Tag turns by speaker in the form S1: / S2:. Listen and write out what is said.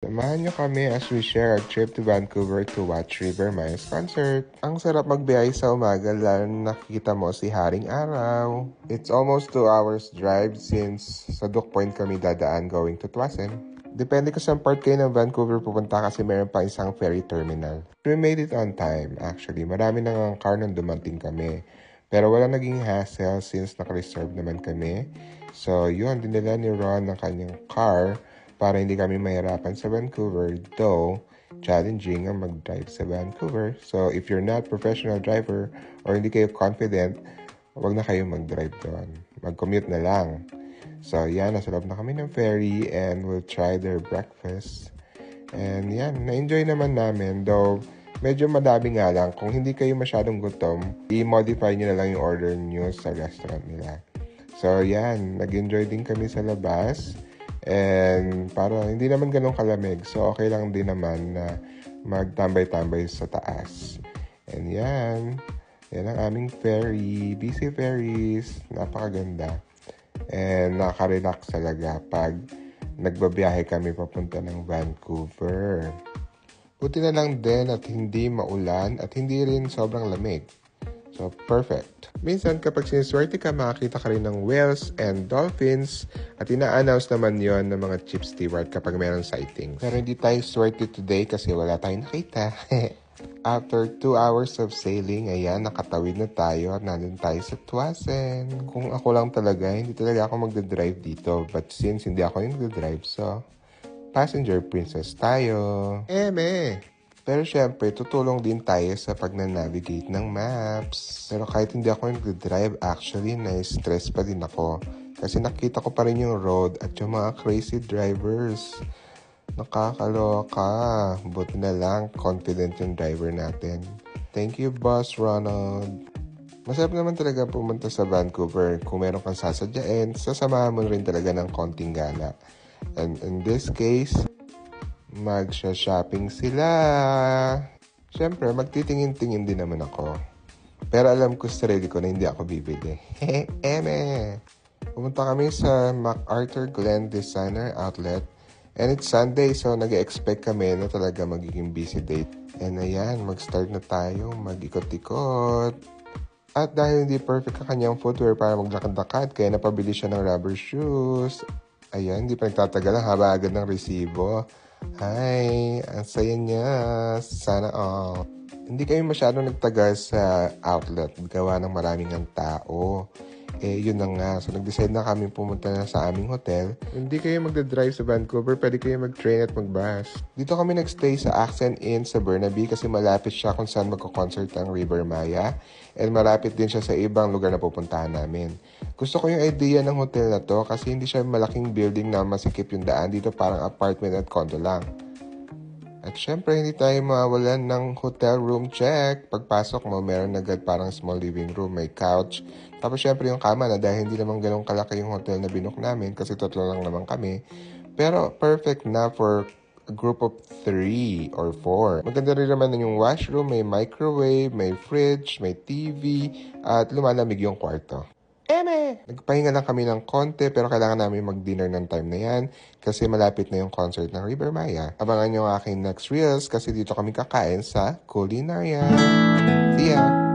S1: Samahan niyo kami as we share our trip to Vancouver to watch River Maya's concert. Ang sarap magbiyahe sa umaga lalo na nakikita mo si Haring Araw. It's almost 2 hours drive since sa Duck Point kami dadaan going to Tuasen. Depende kung saan part kayo ng Vancouver pupunta kasi meron pa isang ferry terminal. We made it on time actually. Marami nang ang car nung dumating kami. Pero wala naging hassle since naka-reserve naman kami. So yun, dinala ni Ron ng kanyang car para hindi kami mahirapan sa Vancouver, though challenging ang mag-drive sa Vancouver. So if you're not professional driver or hindi kayo confident, wag na kayo mag-drive doon. Mag-commute na lang. So yan, nasa loob na kami ng ferry and we'll try their breakfast. And yan, na-enjoy naman namin, though medyo madami nga lang. Kung hindi kayo masyadong gutom, i-modify nyo na lang yung order nyo sa restaurant nila. So yan, nag-enjoy din kami sa labas. And para hindi naman ganun kalamig. So okay lang din naman na magtambay-tambay sa taas. And yan ang aming ferry. BC Ferries. Napakaganda. And nakaka-relax talaga pag nagbabiyahe kami papunta ng Vancouver. Buti na lang din at hindi maulan at hindi rin sobrang lamig. So, perfect. Minsan, kapag siniswerte ka, makakita ka rin ng whales and dolphins at ina-announce naman yon ng mga chief steward kapag mayroong sightings. Pero hindi tayo swerte today kasi wala tayong nakita. After 2 hours of sailing, ayan, nakatawid na tayo at nandun tayo sa Tuasen. Kung ako lang talaga, hindi talaga ako magdadrive dito. But since hindi ako yung nagdadrive, so passenger princess tayo. Pero syempre, tutulong din tayo sa pag-navigate ng maps. Pero kahit hindi ako nag-drive, actually, na-stress pa din ako. Kasi nakita ko pa rin yung road at yung mga crazy drivers. Nakakaloka. Buti na lang, confident yung driver natin. Thank you, Boss Ronald. Masarap naman talaga pumunta sa Vancouver. Kung meron kang sasadyain, sasamahan mo rin talaga ng konting gala. And in this case, magsha-shopping sila. Siyempre, magtitingin-tingin din naman ako. Pero alam ko sa sarili ko na hindi ako bibili. Pumunta kami sa MacArthur Glen Designer Outlet. And it's Sunday, so nag-expect kami na talaga magiging busy date. And ayan, mag-start na tayo, mag-ikot-ikot. At dahil hindi perfect ang kanyang footwear para maglakad-lakad, kaya napabili siya ng rubber shoes. Ayan, hindi pa nagtatagal ang haba agad ng resibo. Hi, ang saya niya. Sana all. Hindi kami masyadong nagtagal sa outlet. Gawa ng maraming ang tao. Yun na nga. So, nag-decide na kami pumunta na sa aming hotel. Hindi kayo magdadrive sa Vancouver, pwede kayo mag-train at mag-bus. Dito kami nagstay sa Accent Inn sa Burnaby kasi malapit siya kung saan magko-concert ang River Maya. And malapit din siya sa ibang lugar na pupuntahan namin. Gusto ko yung idea ng hotel na to kasi hindi siya malaking building na masikip yung daan. Dito parang apartment at condo lang. At syempre, hindi tayo mawalan ng hotel room check. Pagpasok mo, meron agad parang small living room, may couch. Tapos syempre yung kama na dahil hindi naman ganun kalaki yung hotel na binook namin kasi tatlo lang naman kami. Pero perfect na for a group of 3 or 4. Maganda rin naman yung washroom, may microwave, may fridge, may TV, at lumalamig yung kwarto. Nagpahinga lang kami ng konti pero kailangan namin mag-dinner ng time na yan kasi malapit na yung concert ng River Maya. Abangan nyo ang aking next reels kasi dito kami kakain sa Culinaria. See ya!